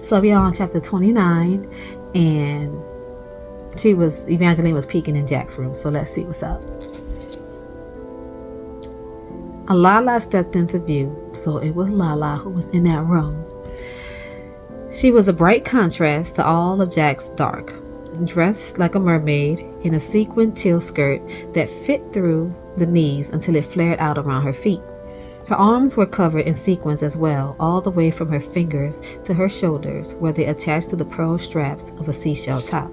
So we are on chapter 29, and Evangeline was peeking in Jack's room. So let's see what's up. Lala stepped into view, so it was Lala who was in that room. She was a bright contrast to all of Jack's dark, dressed like a mermaid in a sequin teal skirt that fit through the knees until it flared out around her feet. Her arms were covered in sequins as well, all the way from her fingers to her shoulders, where they attached to the pearl straps of a seashell top.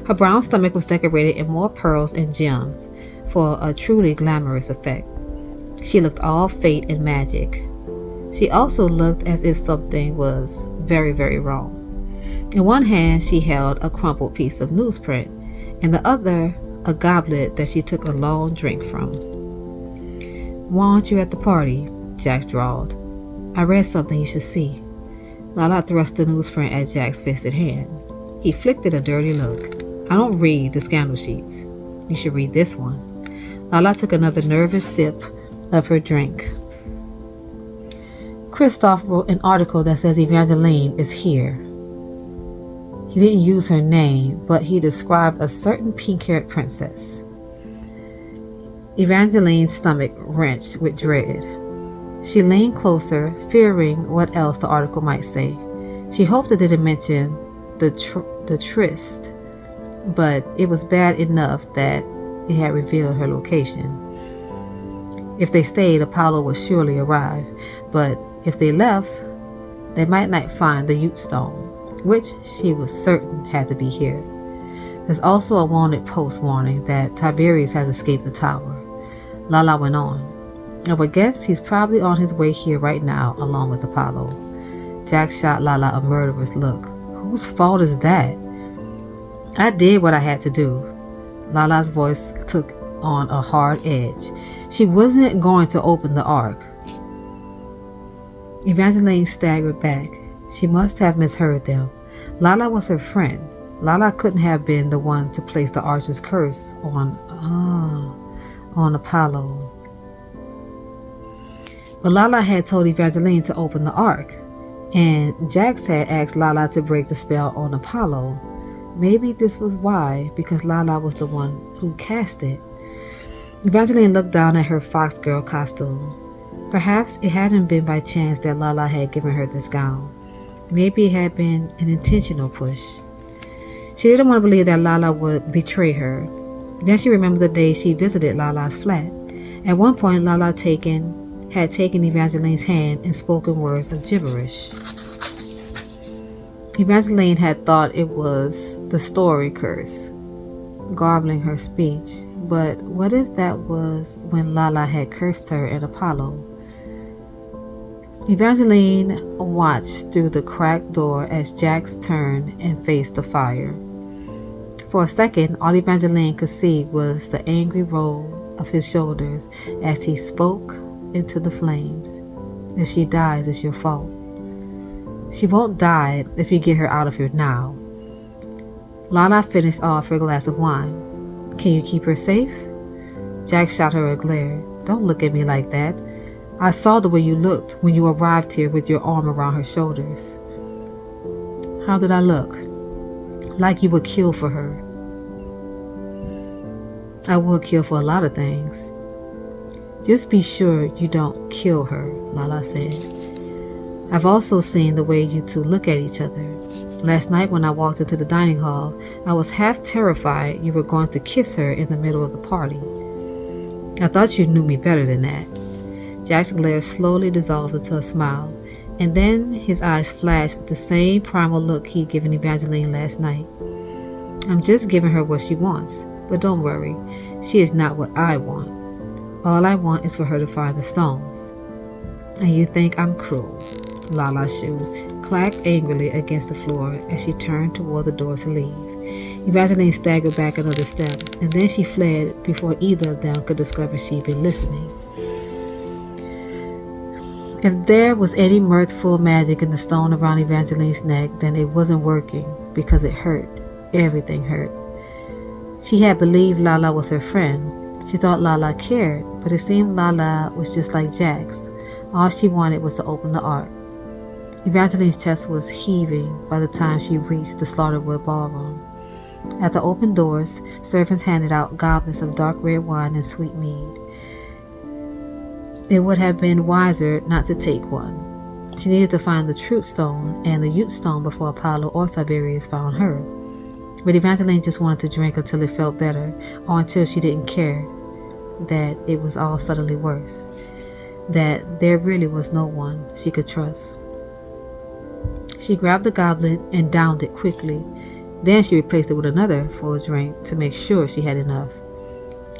Her brown stomach was decorated in more pearls and gems for a truly glamorous effect. She looked all fate and magic. She also looked as if something was very, very wrong. In one hand, she held a crumpled piece of newsprint, in the other, a goblet that she took a long drink from. "Why aren't you at the party?" Jack drawled. "I read something you should see." Lala thrust the newsprint at Jack's fisted hand. He flicked it a dirty look. "I don't read the scandal sheets. You should read this one." Lala took another nervous sip of her drink. "Christoph wrote an article that says Evangeline is here." He didn't use her name, but he described a certain pink-haired princess. Evangeline's stomach wrenched with dread. She leaned closer, fearing what else the article might say. She hoped it didn't mention the tryst, but it was bad enough that it had revealed her location. If they stayed, Apollo would surely arrive, but if they left, they might not find the Ute Stone, which she was certain had to be here. There's also a wanted post warning that Tiberius has escaped the tower. Lala went on. "I would guess he's probably on his way here right now, along with Apollo." Jack shot Lala a murderous look. "Whose fault is that?" "I did what I had to do." Lala's voice took on a hard edge. "She wasn't going to open the ark." Evangeline staggered back. She must have misheard them. Lala was her friend. Lala couldn't have been the one to place the archer's curse on Apollo. But Lala had told Evangeline to open the ark, and Jax had asked Lala to break the spell on Apollo. Maybe this was why, because Lala was the one who cast it. Evangeline looked down at her fox girl costume. Perhaps it hadn't been by chance that Lala had given her this gown. Maybe it had been an intentional push. She didn't want to believe that Lala would betray her. Then she remembered the day she visited Lala's flat. At one point, Lala had taken Evangeline's hand and spoken words of gibberish. Evangeline had thought it was the story curse, garbling her speech. But what if that was when Lala had cursed her and Apollo? Evangeline watched through the cracked door as Jax turned and faced the fire. For a second, all Evangeline could see was the angry roll of his shoulders as he spoke into the flames. "If she dies, it's your fault. She won't die if you get her out of here now." Lala finished off her glass of wine. "Can you keep her safe?" Jack shot her a glare. "Don't look at me like that. I saw the way you looked when you arrived here with your arm around her shoulders." "How did I look?" "Like you would kill for her." "I would kill for a lot of things." "Just be sure you don't kill her," Lala said. "I've also seen the way you two look at each other. Last night when I walked into the dining hall, I was half terrified you were going to kiss her in the middle of the party. I thought you knew me better than that." Jack's glare slowly dissolved into a smile, and then his eyes flashed with the same primal look he'd given Evangeline last night. "I'm just giving her what she wants, but don't worry, she is not what I want. All I want is for her to find the stones." "And you think I'm cruel?" Lala's shoes clacked angrily against the floor as she turned toward the door to leave. Evangeline staggered back another step, and then she fled before either of them could discover she'd been listening. If there was any mirthful magic in the stone around Evangeline's neck, then it wasn't working because it hurt. Everything hurt. She had believed Lala was her friend. She thought Lala cared, but it seemed Lala was just like Jax. All she wanted was to open the ark. Evangeline's chest was heaving by the time she reached the Slaughterwood ballroom. At the open doors, servants handed out goblets of dark red wine and sweet mead. It would have been wiser not to take one. She needed to find the Truth Stone and the Ute Stone before Apollo or Tiberius found her. But Evangeline just wanted to drink until it felt better, or until she didn't care that it was all suddenly worse, that there really was no one she could trust. She grabbed the goblet and downed it quickly. Then she replaced it with another full drink to make sure she had enough.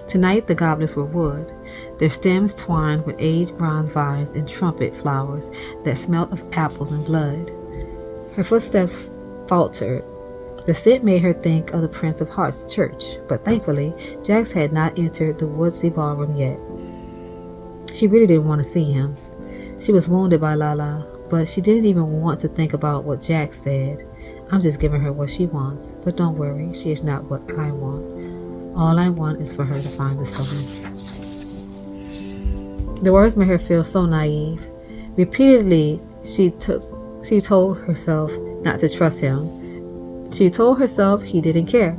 Tonight the goblets were wood, their stems twined with aged bronze vines and trumpet flowers that smelt of apples and blood. Her footsteps faltered. The scent made her think of the Prince of Hearts church, but thankfully Jax had not entered the woodsy ballroom yet. She really didn't want to see him. She was wounded by Lala, but she didn't even want to think about what Jax said. I'm just giving her what she wants, but don't worry, she is not what I want. All I want is for her to find the stones. The words made her feel so naive. Repeatedly, she told herself not to trust him. She told herself he didn't care.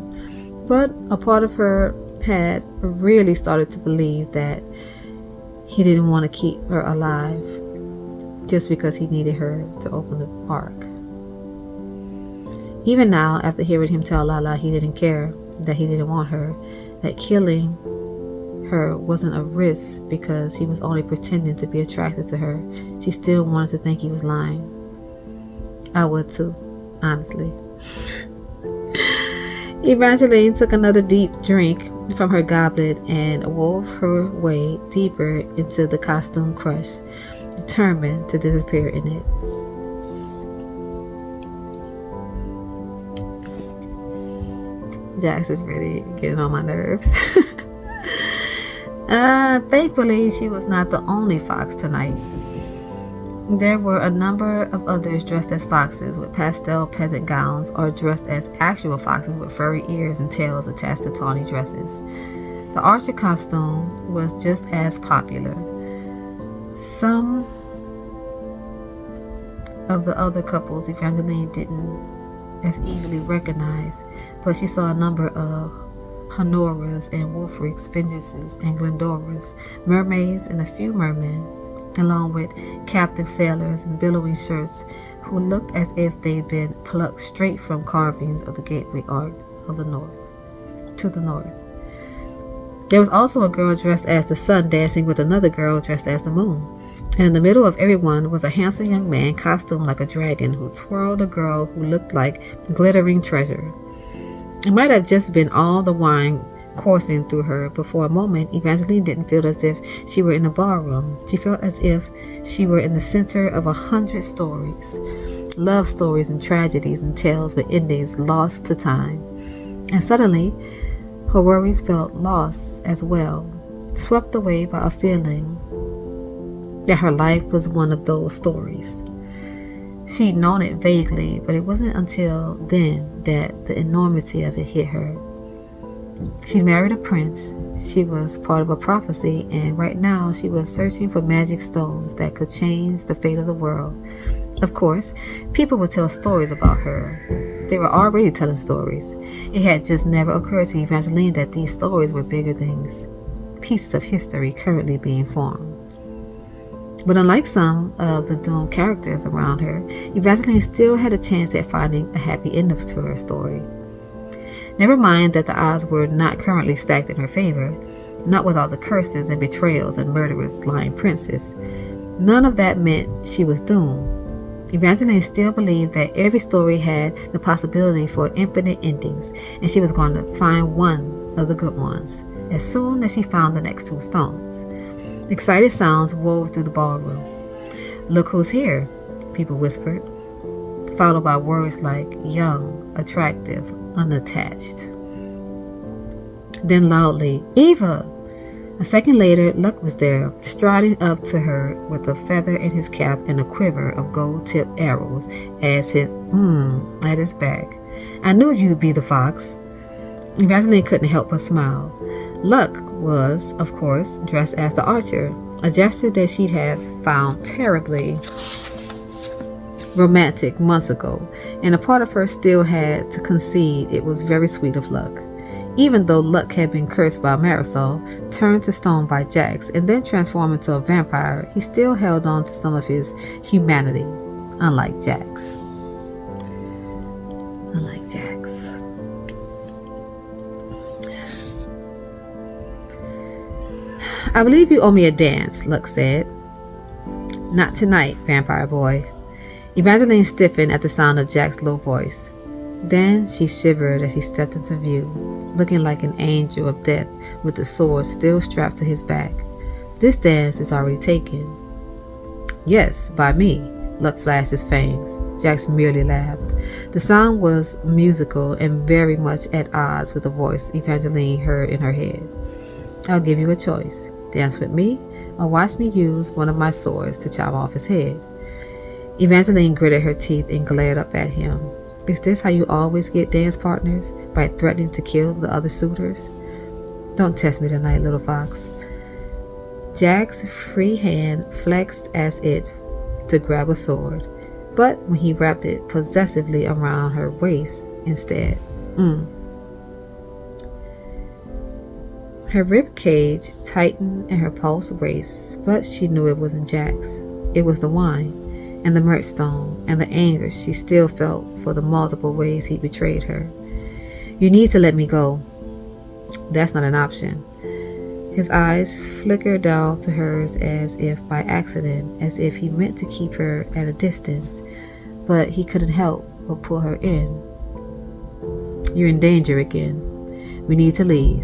But a part of her had really started to believe that he didn't want to keep her alive just because he needed her to open the ark. Even now, after hearing him tell Lala he didn't care, that he didn't want her, that killing her wasn't a risk because he was only pretending to be attracted to her, she still wanted to think he was lying. I would too, honestly. Evangeline took another deep drink from her goblet and wove her way deeper into the costume crush, determined to disappear in it. Jax is really getting on my nerves. Thankfully, she was not the only fox tonight. There were a number of others dressed as foxes with pastel peasant gowns, or dressed as actual foxes with furry ears and tails attached to tawny dresses. The archer costume was just as popular. Some of the other couples Evangeline didn't as easily recognize, but she saw a number of Honoras and Wulfrics, Vengeances and Glendoras, mermaids and a few mermen, along with captive sailors in billowing shirts who looked as if they'd been plucked straight from carvings of the gateway arc of the north to the north. There was also a girl dressed as the sun dancing with another girl dressed as the moon. And in the middle of everyone was a handsome young man costumed like a dragon who twirled a girl who looked like glittering treasure. It might have just been all the wine coursing through her, but for a moment Evangeline didn't feel as if she were in a ballroom. She felt as if she were in the center of 100 stories, love stories and tragedies and tales with endings lost to time. And suddenly her worries felt lost as well, swept away by a feeling that her life was one of those stories. She'd known it vaguely, but it wasn't until then that the enormity of it hit her. She married a prince. She was part of a prophecy, and right now she was searching for magic stones that could change the fate of the world. Of course, people would tell stories about her. They were already telling stories. It had just never occurred to Evangeline that these stories were bigger things, pieces of history currently being formed. But unlike some of the doomed characters around her, Evangeline still had a chance at finding a happy ending to her story. Never mind that the odds were not currently stacked in her favor, not with all the curses and betrayals and murderous lying princes. None of that meant she was doomed. Evangeline still believed that every story had the possibility for infinite endings, and she was going to find one of the good ones as soon as she found the next two stones. Excited sounds wove through the ballroom. "Look who's here," people whispered, followed by words like young, attractive, unattached. Then loudly, "Eva!" A second later, Luck was there, striding up to her with a feather in his cap and a quiver of gold-tipped arrows at his back. "I knew you'd be the fox." Evangeline couldn't help but smile. Luck was, of course, dressed as the archer, a gesture that she'd have found terribly romantic months ago, and a part of her still had to concede it was very sweet of Luck. Even though Luck had been cursed by Marisol, turned to stone by Jax, and then transformed into a vampire, he still held on to some of his humanity, unlike Jax. Unlike Jax. I believe you owe me a dance, Luck said. Not tonight, vampire boy. Evangeline stiffened at the sound of Jack's low voice. Then she shivered as he stepped into view, looking like an angel of death with the sword still strapped to his back. This dance is already taken. Yes, by me, Luck flashed his fangs. Jax merely laughed. The sound was musical and very much at odds with the voice Evangeline heard in her head. I'll give you a choice. Dance with me, or watch me use one of my swords to chop off his head. Evangeline gritted her teeth and glared up at him. Is this how you always get dance partners? By threatening to kill the other suitors? Don't test me tonight, little fox. Jack's free hand flexed as if to grab a sword, but when he wrapped it possessively around her waist instead. Her rib cage tightened and her pulse raced, but she knew it wasn't Jack's. It was the wine, and the Murkstone, and the anger she still felt for the multiple ways he betrayed her. You need to let me go. That's not an option. His eyes flickered down to hers as if by accident, as if he meant to keep her at a distance, but he couldn't help but pull her in. You're in danger again. We need to leave.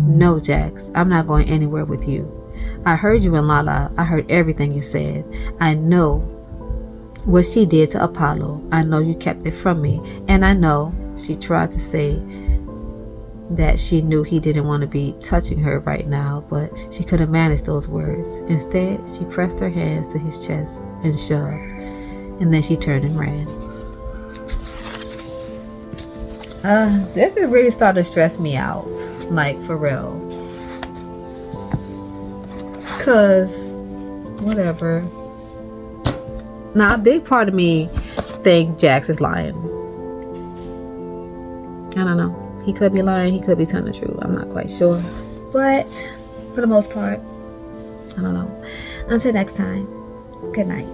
No, Jax, I'm not going anywhere with you. I heard you and Lala. I heard everything you said. I know what she did to Apollo. I know you kept it from me. And I know she tried to say that she knew he didn't want to be touching her right now, but she couldn't manage those words. Instead, she pressed her hands to his chest and shoved. And then she turned and ran. This is really starting to stress me out. Like, for real. Because, whatever. Now, a big part of me think Jax is lying. I don't know. He could be lying. He could be telling the truth. I'm not quite sure. But, for the most part, I don't know. Until next time, good night.